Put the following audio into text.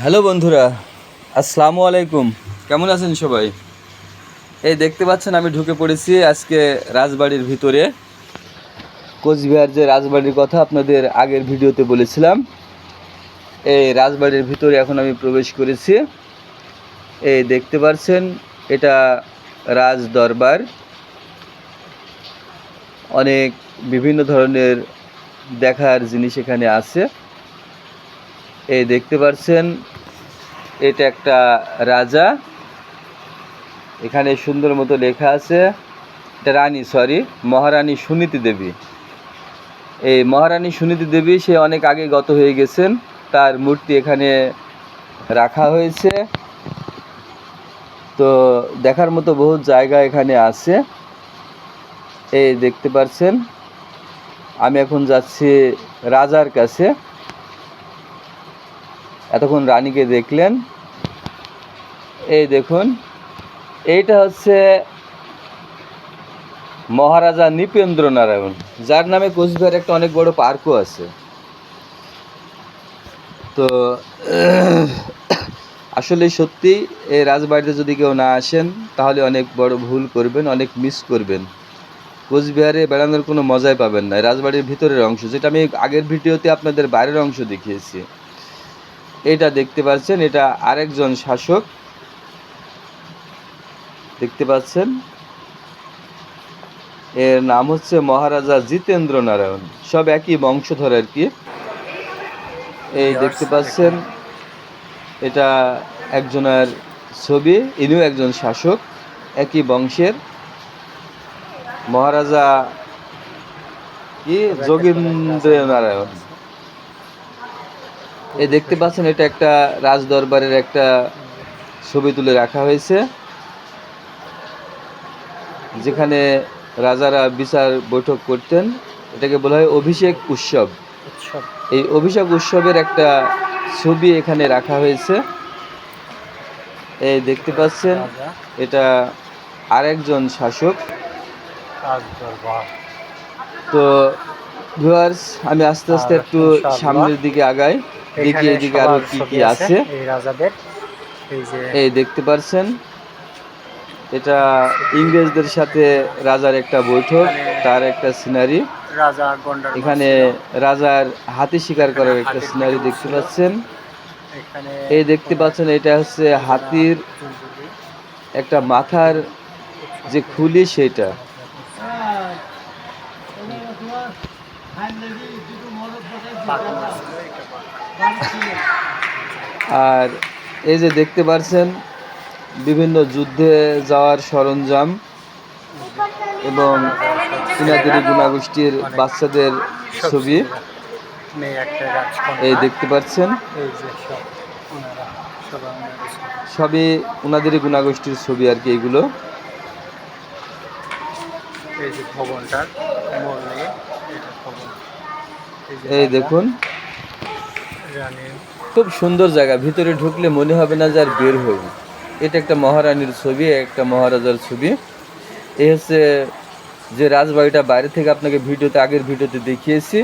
Hello বন্ধুরা, আসসালামু আলাইকুম। কেমন আছেন সবাই? এই দেখতে পাচ্ছেন আমি ঢুকে পড়েছি আজকে রাজবাড়ির ভিতরে। কোচবিহার যে রাজবাড়ির কথা আপনাদের আগের ভিডিওতে বলেছিলাম, এই রাজবাড়ির ভিতরে এখন আমি প্রবেশ করেছি। এই দেখতে পাচ্ছেন এটা রাজ দরবার। অনেক বিভিন্ন ধরনের দেখার জিনিস এখানে আছে। এই দেখতে পাচ্ছেন এটা একটা রাজা। এখানে সুন্দর মতো লেখা আছে, এটা রানী, মহারানী সুনীতি দেবী। এই মহারানী সুনীতি দেবী সে অনেক আগে গত হয়ে গেছেন, তার মূর্তি এখানে রাখা হয়েছে। তো দেখার মতো বহু জায়গা এখানে আছে। এই দেখতে পাচ্ছেন আমি এখন যাচ্ছি রাজার কাছে। এতক্ষণ রানীকে দেখলেন, এই দেখুন এইটা হচ্ছে মহারাজা নৃপেন্দ্র নারায়ণ, যার নামে কোচবিহার একটা অনেক বড় পার্কও আছে। তো আসলে সত্যি এই রাজবাড়িতে যদি কেউ না আসেন তাহলে অনেক বড় ভুল করবেন, অনেক মিস করবেন। কোচবিহারে বেড়ানোর কোনো মজাই পাবেন না। রাজবাড়ির ভিতরের অংশ, যেটা আমি আগের ভিডিওতে আপনাদের বাইরের অংশ দেখিয়েছি, এটা দেখতে পাচ্ছেন, এটা আরেকজন শাসক দেখতে পাচ্ছেন। এর নাম হচ্ছে মহারাজা জিতেন্দ্র নারায়ণ, সব একই বংশধর আর কি। এই দেখতে পাচ্ছেন এটা একজনের ছবি, ইনিও একজন শাসক, একই বংশের মহারাজা কি যোগীন্দ্র নারায়ণ। এই দেখতে পাচ্ছেন এটা একটা রাজদরবারের একটা ছবি তুলে রাখা হয়েছে, যেখানে রাজারা বিচার বৈঠক করতেন। এটাকে বলা হয় অভিষেক উৎসব। এই অভিষেক উৎসবের একটা ছবি এখানে রাখা হয়েছে। এই দেখতে পাচ্ছেন এটা আরেকজন শাসক। তো ভিউয়ার্স, আমি আস্তে আস্তে একটু সামনের দিকে আগাই, দেখি এদিকে আরো কি কি আছে। এই দেখতে পাচ্ছেন এটা ইংরেজদের সাথে রাজার একটা বৈঠক, তার একটা সিনারি। এখানে রাজার হাতি শিকার করার একটা সিনারি দেখতে পাচ্ছেন। এই দেখতে পাচ্ছেন এটা হচ্ছে হাতির একটা মাথার যে খুলি সেটা। আর এই যে দেখতে পাচ্ছেন বিভিন্ন যুদ্ধে যাওয়ার সরঞ্জাম এবং চীনাদেরী গুণাগোষ্ঠীর বাচ্চাদের ছবি। এই দেখতে পাচ্ছেন সবই ওনাদেরই গুণাগোষ্ঠীর ছবি আর কি এগুলো। এই দেখুন খুব সুন্দর জায়গা, ভিতরে ঢুকলে মনে হবে না যে আর বের হইব। এটা একটা মহারানীর ছবি, একটা মহারাজার ছবি। এই হচ্ছে যে রাজবাড়িটা বাইরে থেকে আপনাকে আগের ভিডিওতে দেখিয়েছি।